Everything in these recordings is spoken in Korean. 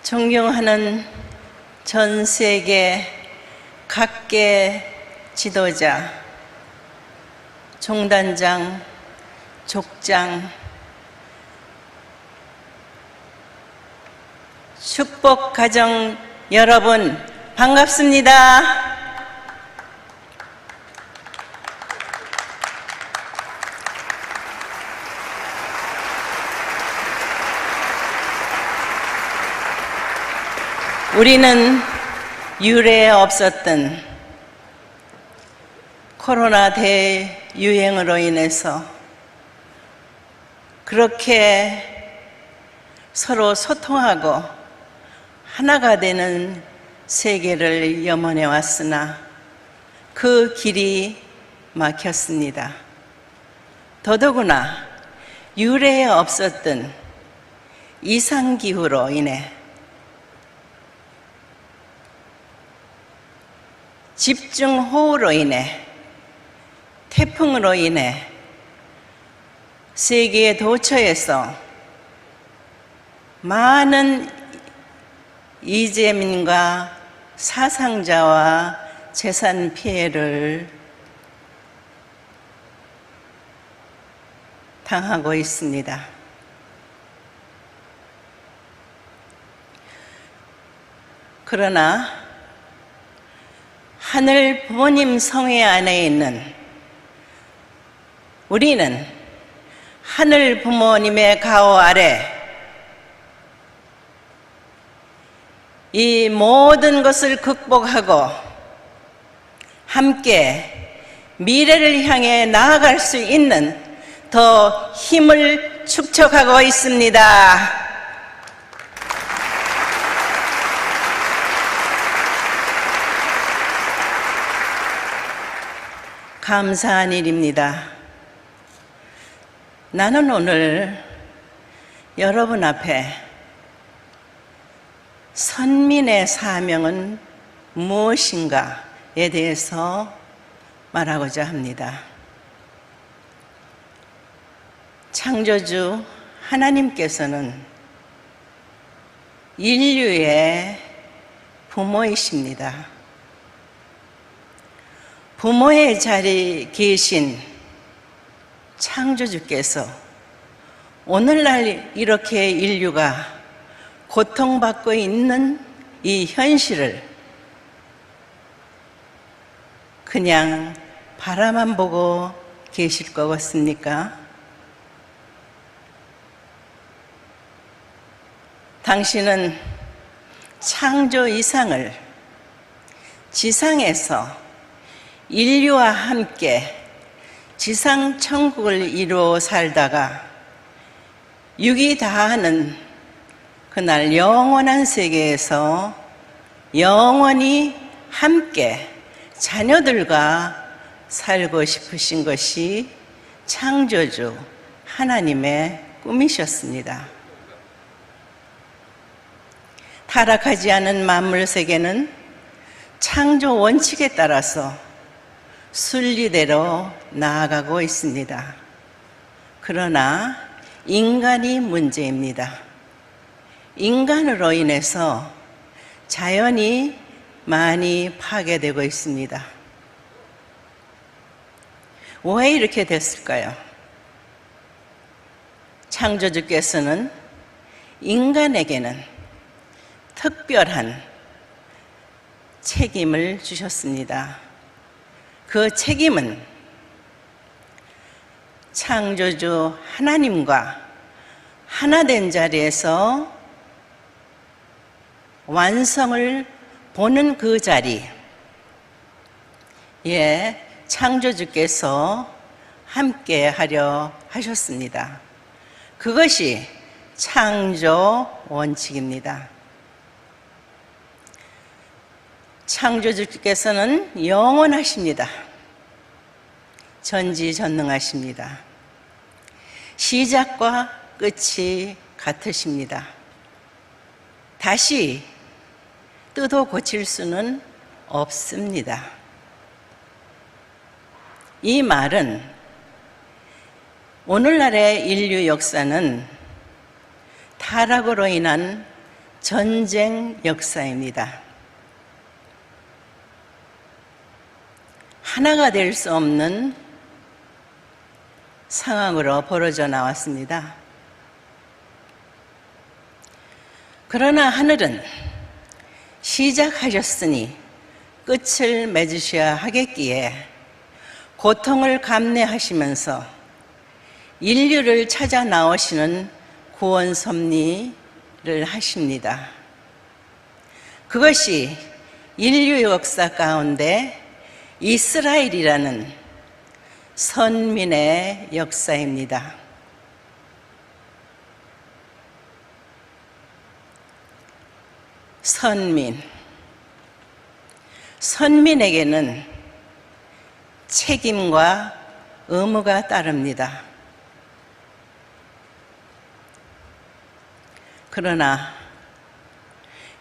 존경하는 전 세계 각계 지도자, 종단장, 족장, 축복가정 여러분 반갑습니다. 우리는 유례 없었던 코로나 대유행으로 인해서 그렇게 서로 소통하고 하나가 되는 세계를 염원해 왔으나 그 길이 막혔습니다. 더더구나 유례에 없었던 이상기후로 인해 집중호우로 인해 태풍으로 인해 세계 도처에서 많은 이재민과 사상자와 재산 피해를 당하고 있습니다. 그러나 하늘 부모님 성회 안에 있는 우리는 하늘 부모님의 가호 아래 이 모든 것을 극복하고 함께 미래를 향해 나아갈 수 있는 더 힘을 축적하고 있습니다. 감사한 일입니다. 나는 오늘 여러분 앞에 선민의 사명은 무엇인가에 대해서 말하고자 합니다. 창조주 하나님께서는 인류의 부모이십니다. 부모의 자리에 계신 창조주께서 오늘날 이렇게 인류가 고통받고 있는 이 현실을 그냥 바라만 보고 계실 것 같습니까? 당신은 창조 이상을 지상에서 인류와 함께 지상 천국을 이루어 살다가 육이 다하는 그날 영원한 세계에서 영원히 함께 자녀들과 살고 싶으신 것이 창조주 하나님의 꿈이셨습니다. 타락하지 않은 만물 세계는 창조 원칙에 따라서 순리대로 나아가고 있습니다. 그러나 인간이 문제입니다. 인간으로 인해서 자연이 많이 파괴되고 있습니다. 왜 이렇게 됐을까요? 창조주께서는 인간에게는 특별한 책임을 주셨습니다. 그 책임은 창조주 하나님과 하나된 자리에서 완성을 보는 그 자리에 창조주께서 함께 하려 하셨습니다. 그것이 창조 원칙입니다. 창조주께서는 영원하십니다. 전지전능하십니다. 시작과 끝이 같으십니다. 다시 뜯어 고칠 수는 없습니다. 이 말은 오늘날의 인류 역사는 타락으로 인한 전쟁 역사입니다. 하나가 될 수 없는 상황으로 벌어져 나왔습니다. 그러나 하늘은 시작하셨으니 끝을 맺으셔야 하겠기에 고통을 감내하시면서 인류를 찾아 나오시는 구원 섭리를 하십니다. 그것이 인류 역사 가운데 이스라엘이라는 선민의 역사입니다. 선민에게는 책임과 의무가 따릅니다. 그러나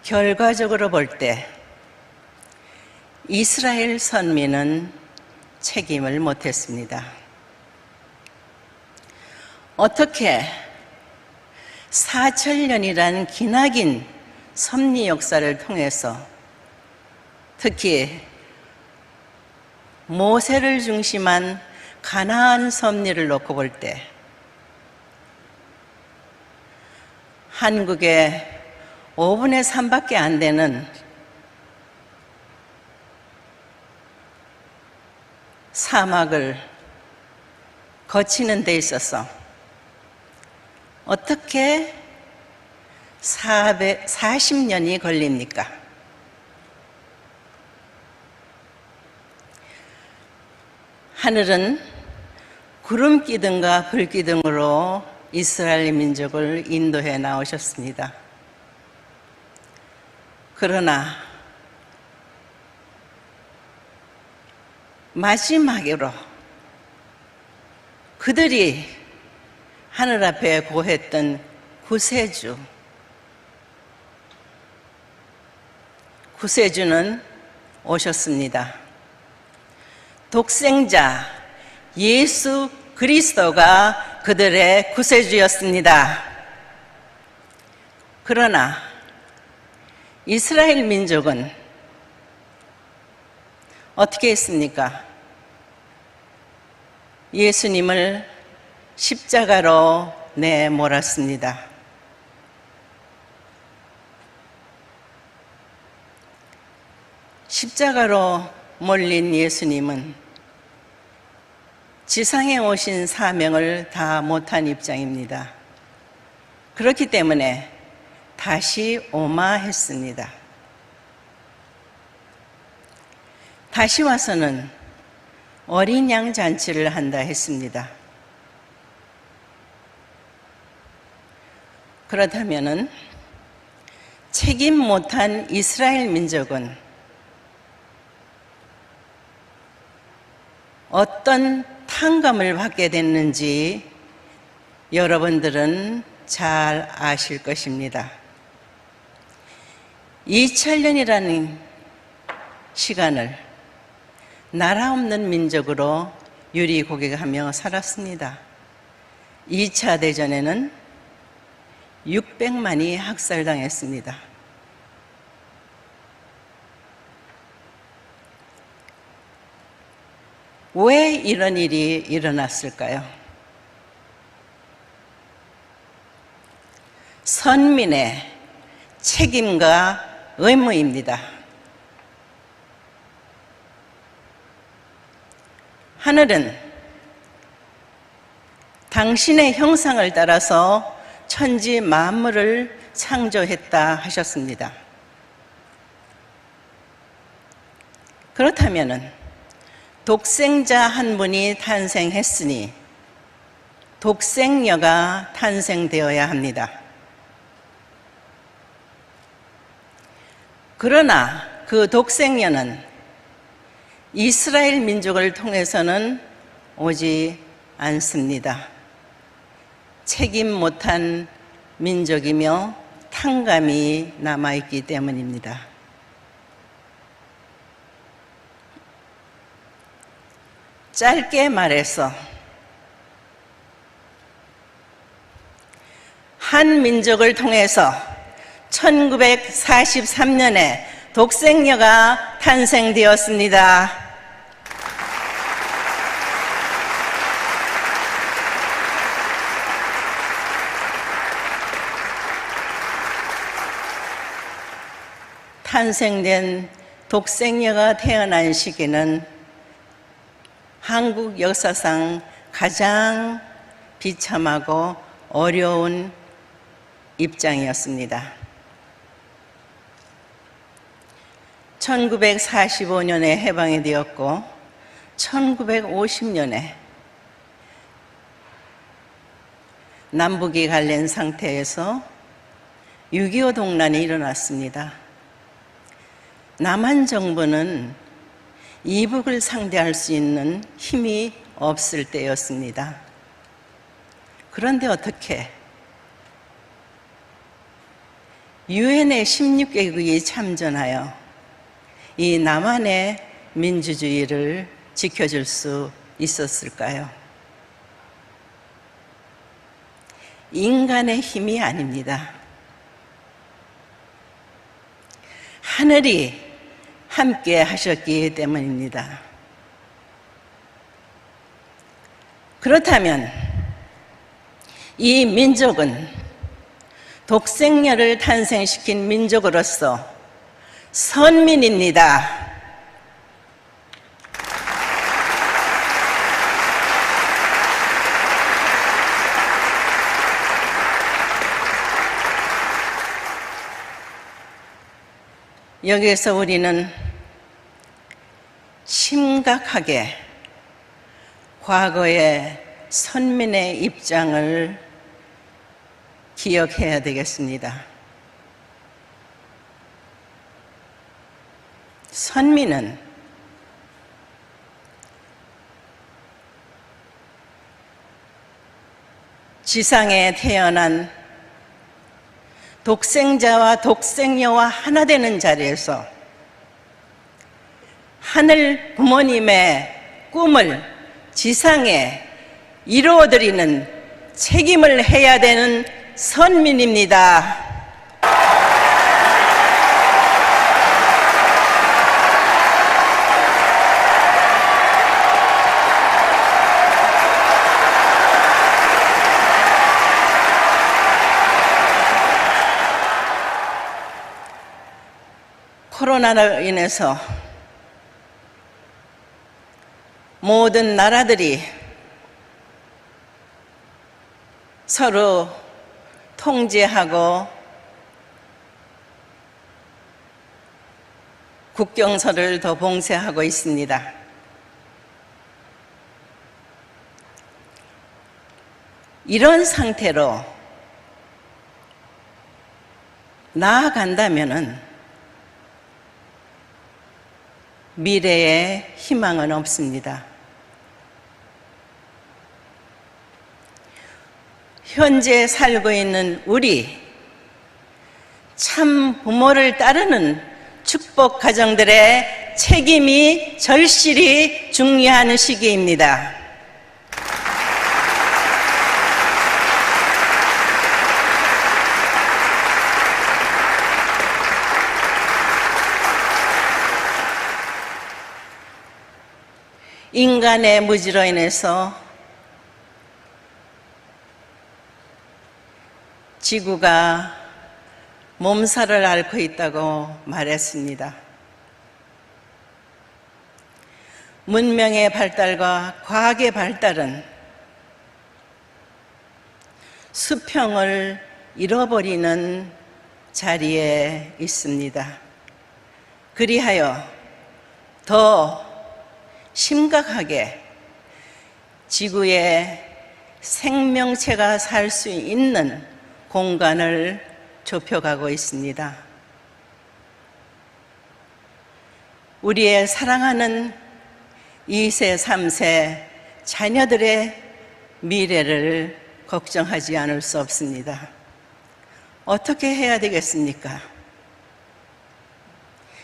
결과적으로 볼 때 이스라엘 선민은 책임을 못했습니다. 어떻게 4천년이라는 기나긴 섭리 역사를 통해서 특히 모세를 중심한 가나안 섭리를 놓고 볼 때 한국의 5분의 3밖에 안 되는 사막을 거치는 데 있어서 어떻게 40년이 걸립니까? 하늘은 구름 기둥과 불 기둥으로 이스라엘 민족을 인도해 나오셨습니다. 그러나 마지막으로 그들이 하늘 앞에 고했던 구세주는 오셨습니다. 독생자 예수 그리스도가 그들의 구세주였습니다. 그러나 이스라엘 민족은 어떻게 했습니까? 예수님을 십자가로 내몰았습니다. 십자가로 몰린 예수님은 지상에 오신 사명을 다 못한 입장입니다. 그렇기 때문에 다시 오마 했습니다. 다시 와서는 어린 양 잔치를 한다 했습니다. 그렇다면은 책임 못한 이스라엘 민족은 어떤 탕감을 받게 됐는지 여러분들은 잘 아실 것입니다. 2000년이라는 시간을 나라 없는 민족으로 유리고개하며 살았습니다. 2차 대전에는 600만이 학살당했습니다. 왜 이런 일이 일어났을까요? 선민의 책임과 의무입니다. 하늘은 당신의 형상을 따라서 천지 만물을 창조했다 하셨습니다. 그렇다면은 독생자 한 분이 탄생했으니 독생녀가 탄생되어야 합니다. 그러나 그 독생녀는 이스라엘 민족을 통해서는 오지 않습니다. 책임 못한 민족이며 탕감이 남아있기 때문입니다. 짧게 말해서 한 민족을 통해서 1943년에 독생녀가 탄생되었습니다. 탄생된 독생녀가 태어난 시기는 한국 역사상 가장 비참하고 어려운 입장이었습니다. 1945년에 해방이 되었고 1950년에 남북이 갈린 상태에서 6.25 동란이 일어났습니다. 남한 정부는 이북을 상대할 수 있는 힘이 없을 때였습니다. 그런데 어떻게 유엔의 16개국이 참전하여 이 남한의 민주주의를 지켜줄 수 있었을까요? 인간의 힘이 아닙니다. 하늘이 함께 하셨기 때문입니다. 그렇다면 이 민족은 독생녀를 탄생시킨 민족으로서 선민입니다. 여기에서 우리는 심각하게 과거의 선민의 입장을 기억해야 되겠습니다. 선민은 지상에 태어난 독생자와 독생녀와 하나 되는 자리에서 하늘 부모님의 꿈을 지상에 이루어드리는 책임을 해야 되는 선민입니다. 코로나로 인해서 모든 나라들이 서로 통제하고 국경선을 더 봉쇄하고 있습니다. 이런 상태로 나아간다면은 미래에 희망은 없습니다. 현재 살고 있는 우리 참 부모를 따르는 축복 가정들의 책임이 절실히 중요한 시기입니다. 인간의 무지로 인해서 지구가 몸살을 앓고 있다고 말했습니다. 문명의 발달과 과학의 발달은 수평을 잃어버리는 자리에 있습니다. 그리하여 더 심각하게 지구에 생명체가 살 수 있는 공간을 좁혀가고 있습니다. 우리의 사랑하는 2세, 3세 자녀들의 미래를 걱정하지 않을 수 없습니다. 어떻게 해야 되겠습니까?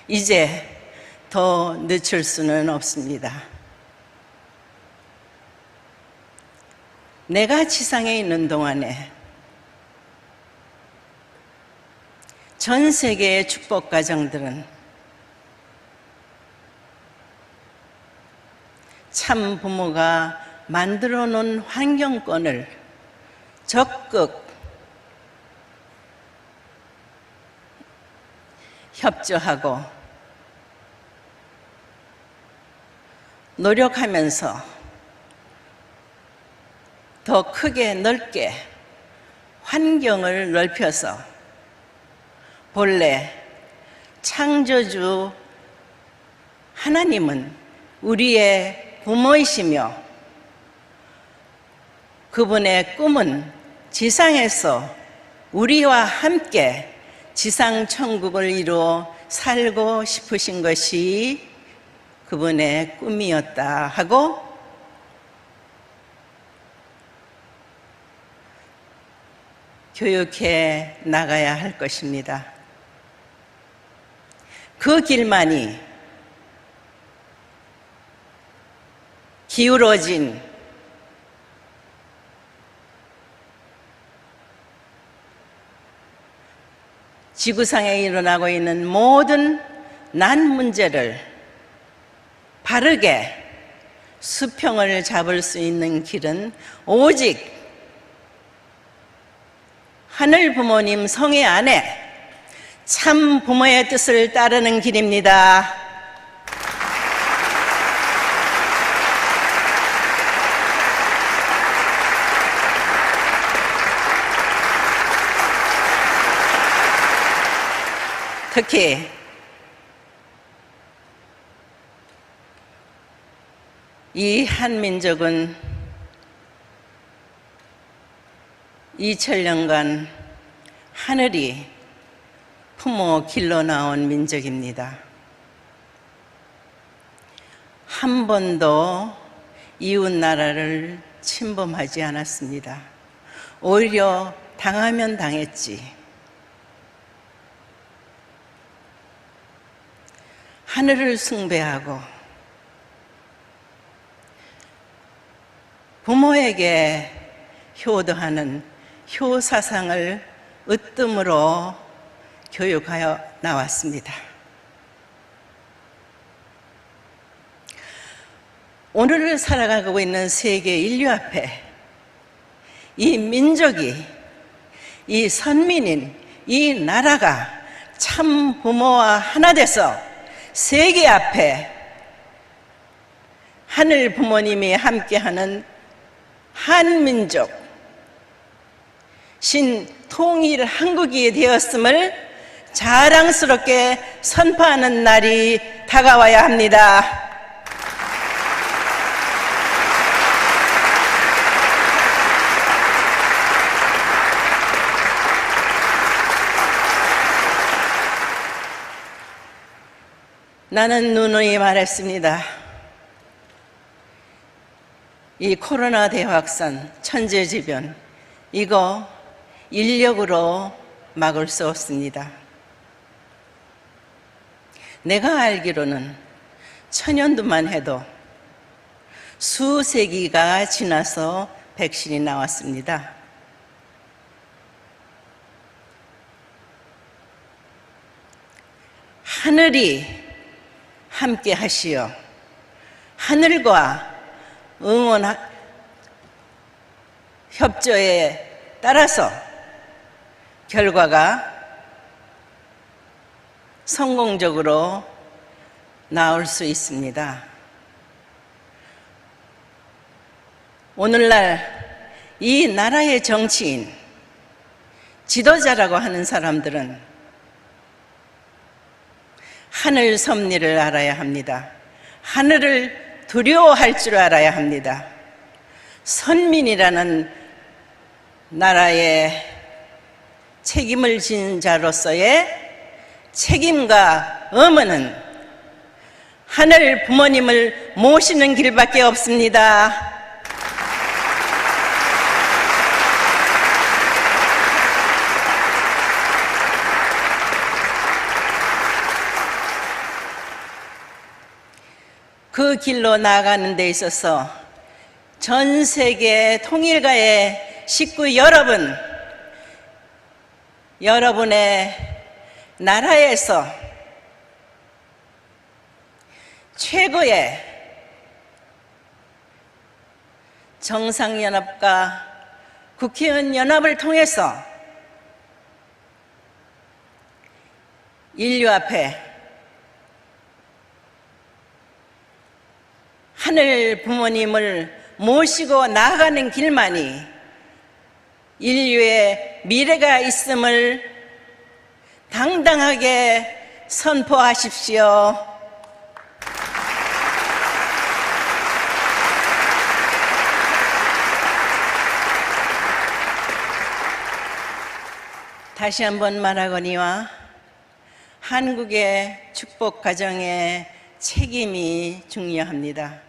이제 더 늦출 수는 없습니다. 내가 지상에 있는 동안에 전 세계의 축복 가정들은 참 부모가 만들어 놓은 환경권을 적극 협조하고 노력하면서 더 크게 넓게 환경을 넓혀서 본래 창조주 하나님은 우리의 부모이시며 그분의 꿈은 지상에서 우리와 함께 지상 천국을 이루어 살고 싶으신 것이 그분의 꿈이었다 하고 교육해 나가야 할 것입니다. 그 길만이 기울어진 지구상에 일어나고 있는 모든 난 문제를 바르게 수평을 잡을 수 있는 길은 오직 하늘 부모님 성애 안에 참 부모의 뜻을 따르는 길입니다. 특히 이 한민족은 2000년간 하늘이 부모 길러 나온 민족입니다. 한 번도 이웃 나라를 침범하지 않았습니다. 오히려 당하면 당했지. 하늘을 숭배하고 부모에게 효도하는 효사상을 으뜸으로 교육하여 나왔습니다. 오늘을 살아가고 있는 세계 인류 앞에 이 민족이, 이 선민인 이 나라가 참 부모와 하나 돼서 세계 앞에 하늘 부모님이 함께하는 한민족, 신통일 한국이 되었음을 자랑스럽게 선포하는 날이 다가와야 합니다. 나는 누누이 말했습니다. 이 코로나 대확산, 천재지변, 이거 인력으로 막을 수 없습니다. 내가 알기로는 천연두만 해도 수세기가 지나서 백신이 나왔습니다. 하늘이 함께 하시어 하늘과 응원 협조에 따라서 결과가 성공적으로 나올 수 있습니다. 오늘날 이 나라의 정치인, 지도자라고 하는 사람들은 하늘 섭리를 알아야 합니다. 하늘을 두려워할 줄 알아야 합니다. 선민이라는 나라의 책임을 진 자로서의 책임과 의무는 하늘 부모님을 모시는 길밖에 없습니다. 그 길로 나아가는 데 있어서 전 세계 통일가의 식구 여러분, 여러분의 나라에서 최고의 정상연합과 국회의원 연합을 통해서 인류 앞에 하늘 부모님을 모시고 나아가는 길만이 인류의 미래가 있음을 당당하게 선포하십시오. 다시 한번 말하거니와 한국의 축복 가정의 책임이 중요합니다.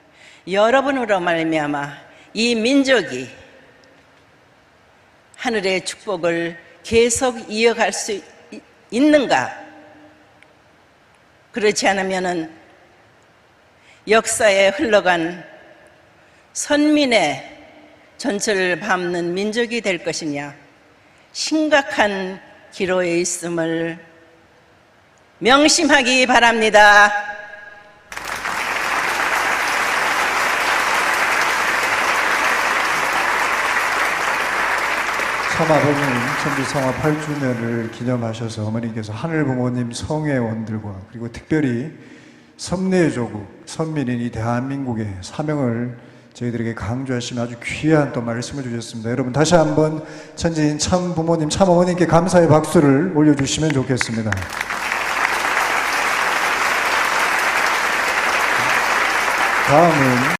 여러분으로 말미암아 이 민족이 하늘의 축복을 계속 이어갈 수 있는가? 그렇지 않으면은 역사에 흘러간 선민의 전철을 밟는 민족이 될 것이냐? 심각한 기로에 있음을 명심하기 바랍니다. 참아버님 천주성화 8주년을 기념하셔서 어머니께서 하늘 부모님 성회원들과 그리고 특별히 섬내 조국, 선민인 이 대한민국의 사명을 저희들에게 강조하시며 아주 귀한 또 말씀을 주셨습니다. 여러분 다시 한번 천지인 참 부모님, 참 어머님께 감사의 박수를 올려주시면 좋겠습니다. 다음은